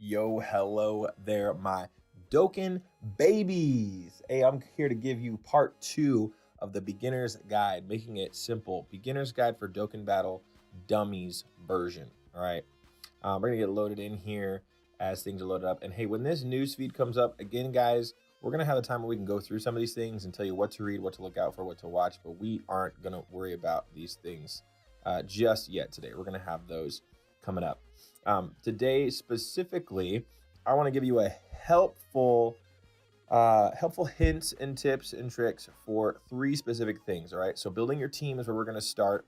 Yo, hello there, my Dokkan babies. Hey, I'm here to give you part 2 of the beginner's guide, making it simple. Beginner's guide for Dokkan Battle Dummies version. All right. We're going to get loaded in here as things are loaded up. And hey, when this news feed comes up, again, guys, we're going to have a time where we can go through some of these things and tell you what to read, what to look out for, what to watch. But we aren't going to worry about these things just yet today. We're going to have those coming up. Today specifically, I want to give you a helpful hints and tips and tricks for 3 specific things. All right, so building your team is where we're going to start.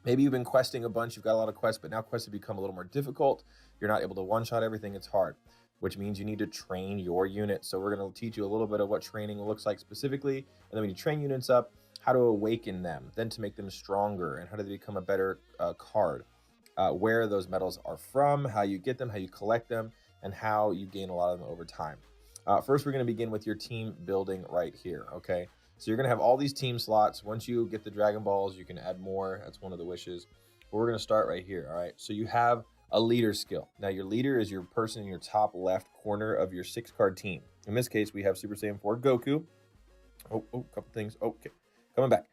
Maybe you've been questing a bunch, you've got a lot of quests, but now quests have become a little more difficult. You're not able to one-shot everything, it's hard, which means you need to train your units. So we're going to teach you a little bit of what training looks like specifically, and then when you train units up, how to awaken them, then to make them stronger, and how do they become a better card. Where those medals are from, how you get them, how you collect them, and how you gain a lot of them over time. First, we're going to begin with your team building right here, okay? So you're going to have all these team slots. Once you get the Dragon Balls, you can add more. That's one of the wishes. But we're going to start right here, all right? So you have a leader skill. Now, your leader is your person in your top left corner of your 6-card team. In this case, we have Super Saiyan 4 Goku. Oh, couple things. Okay, coming back.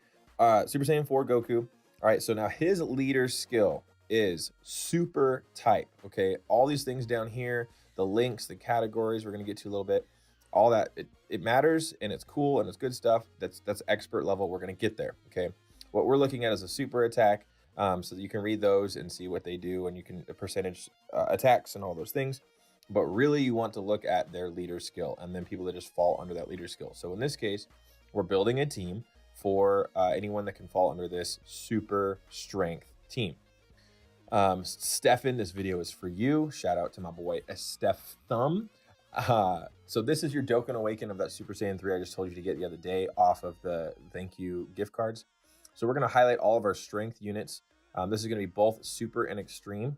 Super Saiyan 4 Goku. All right, so now his leader skill is super type. Okay, all these things down here, the links, the categories, we're going to get to a little bit, all that, it matters, and it's cool, and it's good stuff. That's expert level. We're going to get there. Okay, what we're looking at is a super attack, so that you can read those and see what they do, and you can percentage attacks and all those things. But really, you want to look at their leader skill, and then people that just fall under that leader skill. So in this case, we're building a team for anyone that can fall under this super strength team. Stefan, this video is for you. Shout out to my boy Steph Thumb. So this is your Dokkan Awaken of that Super Saiyan 3 I just told you to get the other day off of the thank you gift cards. So we're going to highlight all of our strength units. This is going to be both super and extreme.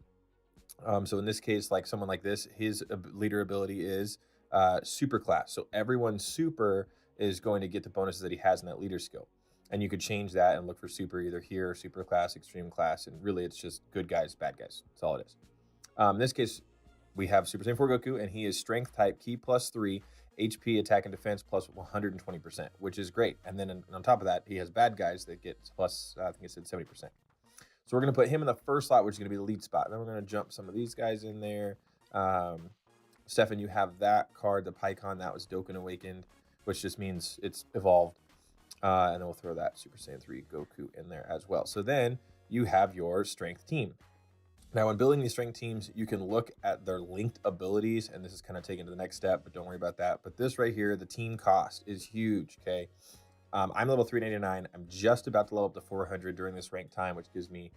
So in this case, like someone like this, his leader ability is super class. So everyone's super is going to get the bonuses that he has in that leader skill. And you could change that and look for super either here, super class, extreme class, and really it's just good guys, bad guys. That's all it is. In this case, we have Super Saiyan 4 Goku, and he is strength type, ki +3, HP, attack, and defense plus 120%, which is great. And then on top of that, he has bad guys that get plus, I think it said 70%. So we're going to put him in the first slot, which is going to be the lead spot. Then we're going to jump some of these guys in there. Stefan, you have that card, the Pycon, that was Dokkan Awakened, which just means it's evolved. And then we'll throw that Super Saiyan 3 Goku in there as well. So then you have your strength team. Now, when building these strength teams, you can look at their linked abilities, and this is kind of taken to the next step, but don't worry about that. But this right here, the team cost is huge, okay? I'm level 399. I'm just about to level up to 400 during this rank time, which gives me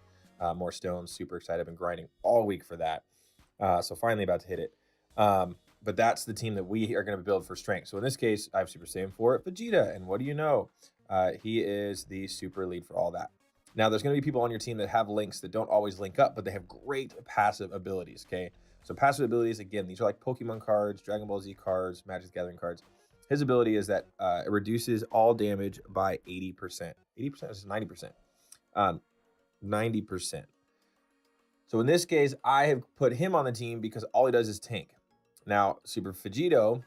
more stones. Super excited. I've been grinding all week for that. So finally about to hit it. But that's the team that we are going to build for strength. So in this case, I have Super Saiyan 4 Vegeta, and what do you know? He is the super lead for all that. Now, there's going to be people on your team that have links that don't always link up, but they have great passive abilities, okay? So passive abilities, again, these are like Pokemon cards, Dragon Ball Z cards, Magic Gathering cards. His ability is that it reduces all damage by 80%. 80% is 90%. 90%. So in this case, I have put him on the team because all he does is tank. Now, Super Vegito,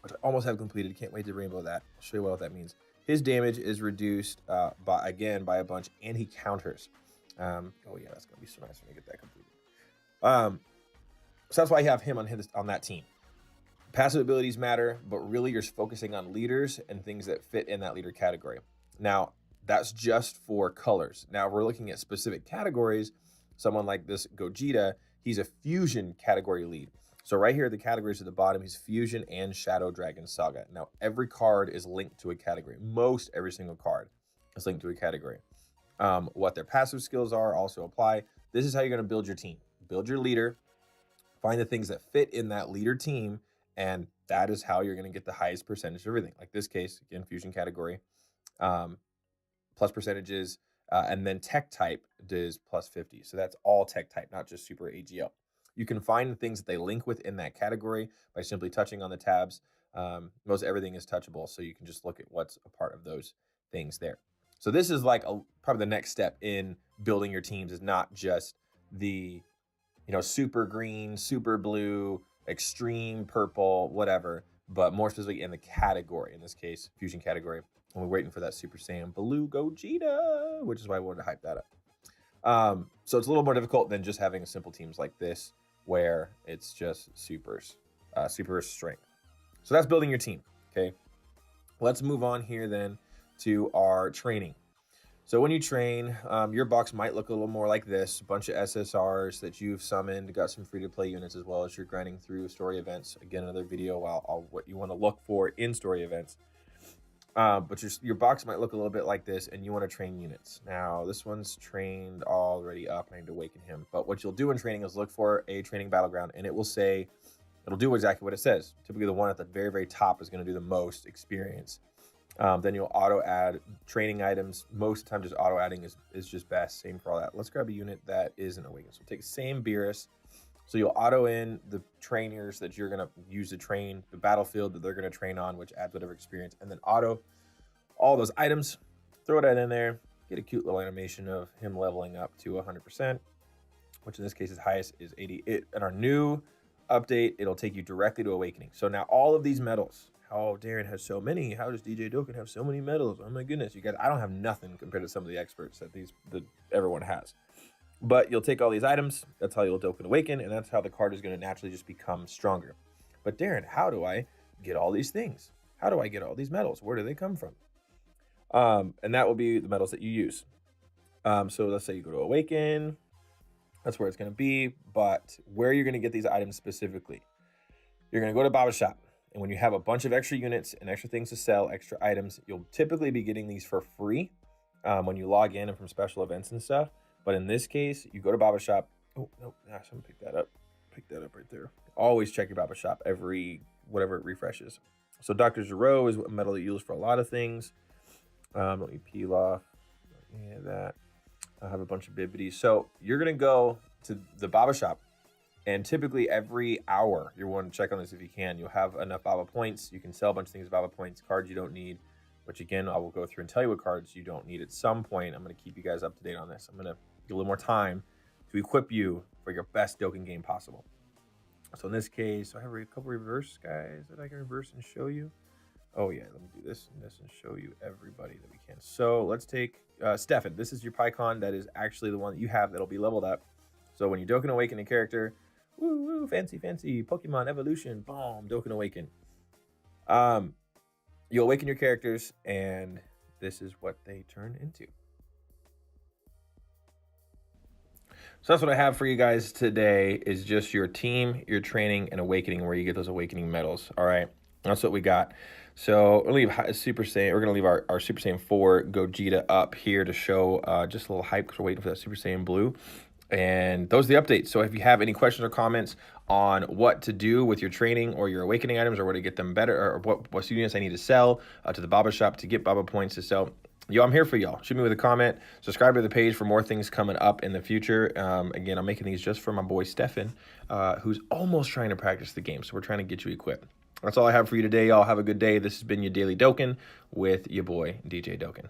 which I almost have completed, can't wait to rainbow that. I'll show you what that means. His damage is reduced by a bunch, and he counters. Oh yeah, that's gonna be so nice when I get that completed. So that's why I have him on that team. Passive abilities matter, but really you're focusing on leaders and things that fit in that leader category. Now, that's just for colors. Now we're looking at specific categories. Someone like this Gogeta, he's a fusion category lead. So right here, the categories at the bottom, he's Fusion and Shadow Dragon Saga. Now, every card is linked to a category. Most every single card is linked to a category. What their passive skills are also apply. This is how you're going to build your team. Build your leader, find the things that fit in that leader team, and that is how you're going to get the highest percentage of everything. Like this case, again, Fusion category, plus percentages, and then tech type does plus 50. So that's all tech type, not just super AGL. You can find the things that they link with in that category by simply touching on the tabs. Most everything is touchable, so you can just look at what's a part of those things there. So this is like probably the next step in building your teams, is not just the you know, super green, super blue, extreme purple, whatever, but more specifically in the category, in this case, fusion category. And we're waiting for that Super Saiyan Blue Gogeta, which is why I wanted to hype that up. So it's a little more difficult than just having simple teams like this, where it's just supers, super strength. So that's building your team, okay? Let's move on here then to our training. So when you train, your box might look a little more like this, a bunch of SSRs that you've summoned, got some free-to-play units as well as you're grinding through story events. Again, another video on what you want to look for in story events. But your box might look a little bit like this, and you want to train units. Now, this one's trained already up. I need to awaken him. But what you'll do in training is look for a training battleground, and it will say, it'll do exactly what it says. Typically, the one at the very, very top is going to do the most experience. Then you'll auto add training items. Most of the time, just auto adding is just best. Same for all that. Let's grab a unit that isn't awakened. So take the same Beerus. So you'll auto in the trainers that you're going to use to train, the battlefield that they're going to train on, which adds whatever experience, and then auto all those items, throw that in there, get a cute little animation of him leveling up to 100%, which in this case, his highest is 80. In our new update, it'll take you directly to Awakening. So now all of these medals, how Darren has so many, how does DJ Dokkan have so many medals? Oh my goodness, you guys, I don't have nothing compared to some of the experts that everyone has. But you'll take all these items, that's how you'll Dokkan Awaken, and that's how the card is going to naturally just become stronger. But Darren, how do I get all these things? How do I get all these medals? Where do they come from? And that will be the medals that you use. So let's say you go to Awaken, that's where it's going to be, but where you're going to get these items specifically, you're going to go to Baba Shop. And when you have a bunch of extra units and extra things to sell, extra items, you'll typically be getting these for free when you log in and from special events and stuff. But in this case, you go to Baba Shop. Oh, no, gosh, I'm going to pick that up. Pick that up right there. Always check your Baba Shop whatever it refreshes. So Dr. Zero is a medal that you use for a lot of things. Let me peel off any of that. I have a bunch of bibbities. So you're going to go to the Baba Shop. And typically every hour, you want to check on this if you can. You'll have enough Baba points. You can sell a bunch of things with Baba points, cards you don't need. Which again, I will go through and tell you what cards you don't need at some point. I'm going to keep you guys up to date on this. I'm going to get a little more time to equip you for your best Dokkan game possible. So in this case, I have a couple reverse guys that I can reverse and show you. Oh yeah, let me do this and this and show you everybody that we can. So let's take Stefan. This is your Pycon that is actually the one that you have that'll be leveled up. So when you Dokkan Awaken a character, woo woo, fancy Pokemon evolution, boom, Dokkan Awaken. You awaken your characters, and this is what they turn into. So that's what I have for you guys today, is just your team, your training, and awakening, where you get those awakening medals. All right, that's what we got. So we'll leave Super Saiyan. We're gonna leave our Super Saiyan 4 Gogeta up here to show just a little hype, because we're waiting for that Super Saiyan Blue. And those are the updates. So if you have any questions or comments on what to do with your training or your awakening items, or where to get them better, or what units I need to sell to the Baba Shop to get Baba points to sell, yo, I'm here for y'all. Shoot me with a comment. Subscribe to the page for more things coming up in the future. Again, I'm making these just for my boy Stefan, who's almost trying to practice the game. So we're trying to get you equipped. That's all I have for you today. Y'all have a good day. This has been your Daily Dokkan with your boy DJ Dokkan.